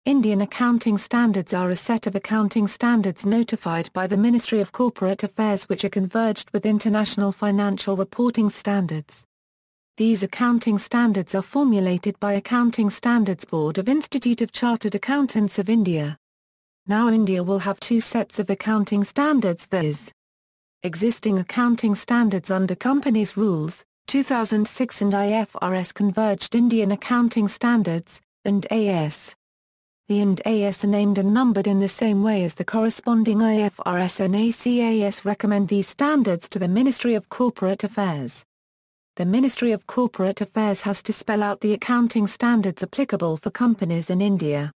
Indian accounting standards are a set of accounting standards notified by the Ministry of Corporate Affairs which are converged with international financial reporting standards. These accounting standards are formulated by Accounting Standards Board of Institute of Chartered Accountants of India. Now India will have two sets of accounting standards, viz. Existing accounting standards under Companies Rules, 2006 and IFRS Converged Indian Accounting Standards, Ind AS. The Ind AS are named and numbered in the same way as the corresponding IFRS and NACAS. Recommend these standards to the Ministry of Corporate Affairs. The Ministry of Corporate Affairs has to spell out the accounting standards applicable for companies in India.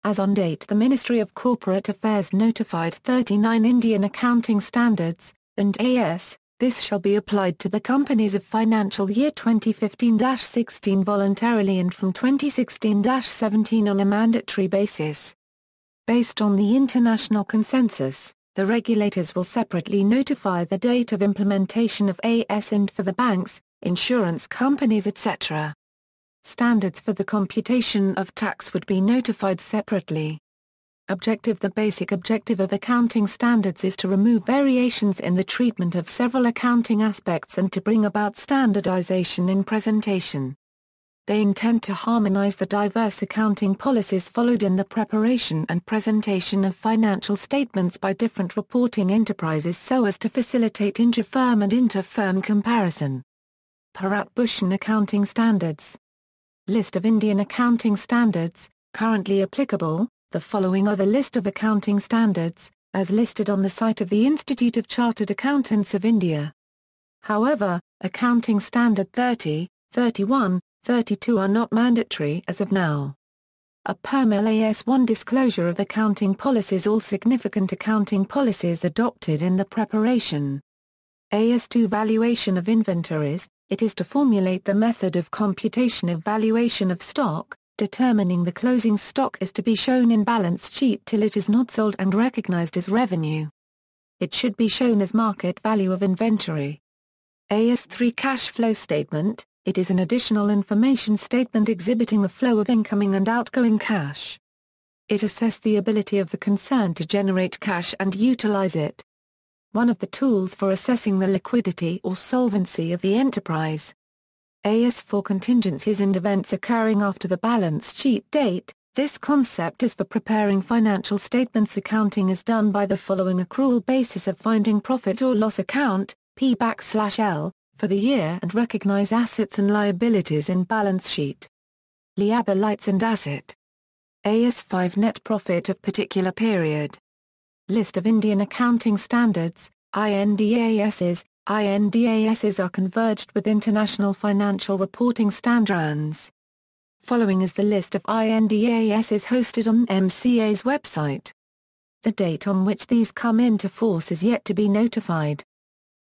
As on date, the Ministry of Corporate Affairs notified 39 Indian accounting standards, Ind AS. This shall be applied to the companies of financial year 2015-16 voluntarily and from 2016-17 on a mandatory basis. Based on the international consensus, the regulators will separately notify the date of implementation of AS Ind for the banks, insurance companies etc. Standards for the computation of tax would be notified separately. Objective: the basic objective of accounting standards is to remove variations in the treatment of several accounting aspects and to bring about standardization in presentation. They intend to harmonize the diverse accounting policies followed in the preparation and presentation of financial statements by different reporting enterprises so as to facilitate intra-firm and inter-firm comparison. Bharat-Bhushan Accounting Standards. List of Indian accounting standards, currently applicable. The following are the list of accounting standards, as listed on the site of the Institute of Chartered Accountants of India. However, Accounting Standard 30, 31, 32 are not mandatory as of now. A PERMIL AS1 disclosure of accounting policies. All significant accounting policies adopted in the preparation. AS2 Valuation of Inventories. It is to formulate the method of computation of valuation of stock. Determining the closing stock is to be shown in balance sheet till it is not sold and recognized as revenue. It should be shown as market value of inventory. AS3 Cash Flow Statement. It is an additional information statement exhibiting the flow of incoming and outgoing cash. It assesses the ability of the concern to generate cash and utilize it. One of the tools for assessing the liquidity or solvency of the enterprise. AS4 Contingencies and events occurring after the balance sheet date. This concept is for preparing financial statements. Accounting is done by the following accrual basis of finding profit or loss account, P/L, for the year and recognize assets and liabilities in balance sheet. Liabilities and asset. AS5 Net profit of particular period. List of Indian accounting standards, Ind AS's. Ind AS's are converged with international financial reporting standards. Following is the list of Ind AS's hosted on MCA's website. The date on which these come into force is yet to be notified.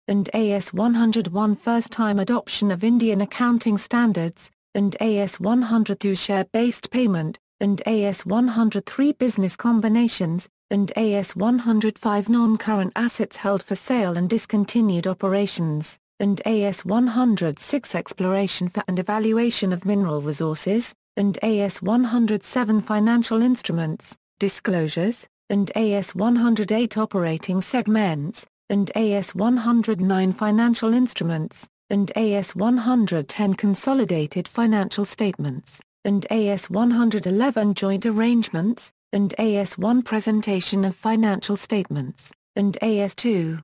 Ind AS 101 First-time adoption of Indian accounting standards, Ind AS 102 Share-based payment, Ind AS 103 Business combinations, Ind AS 105 Non-current assets held for sale and discontinued operations, Ind AS 106 Exploration for and evaluation of mineral resources, Ind AS 107 Financial instruments, disclosures, Ind AS 108 Operating segments, Ind AS 109 Financial instruments, Ind AS 110 Consolidated financial statements, Ind AS 111 Joint arrangements, Ind AS1 Presentation of financial statements, Ind AS2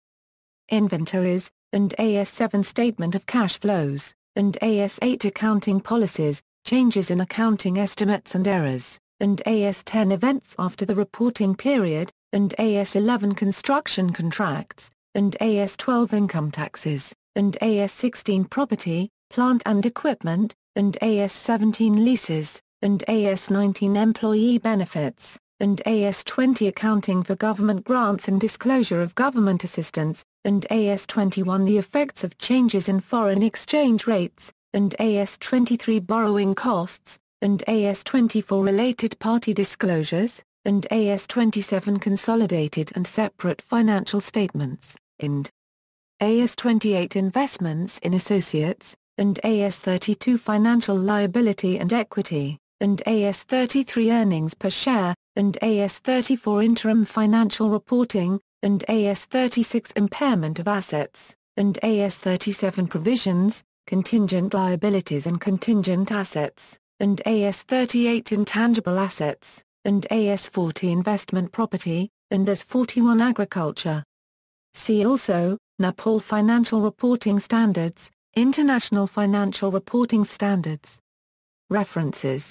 Inventories, Ind AS7 Statement of cash flows, Ind AS8 Accounting policies, changes in accounting estimates and errors, Ind AS10 Events after the reporting period, Ind AS11 Construction contracts, Ind AS12 Income taxes, Ind AS16 Property, plant and equipment, Ind AS17 Leases, Ind AS19 Employee benefits, Ind AS20 Accounting for government grants and disclosure of government assistance, Ind AS21 The effects of changes in foreign exchange rates, Ind AS23 Borrowing costs, Ind AS24 Related party disclosures, Ind AS27 Consolidated and separate financial statements, Ind AS28 Investments in associates, Ind AS32 Financial liability and equity, and AS 33 earnings per share, and AS 34 interim financial reporting, and AS 36 impairment of assets, and AS 37 provisions, contingent liabilities and contingent assets, and AS 38 intangible assets, and AS 40 investment property, and AS 41 agriculture. See also, NAPOL Financial Reporting Standards, International Financial Reporting Standards. References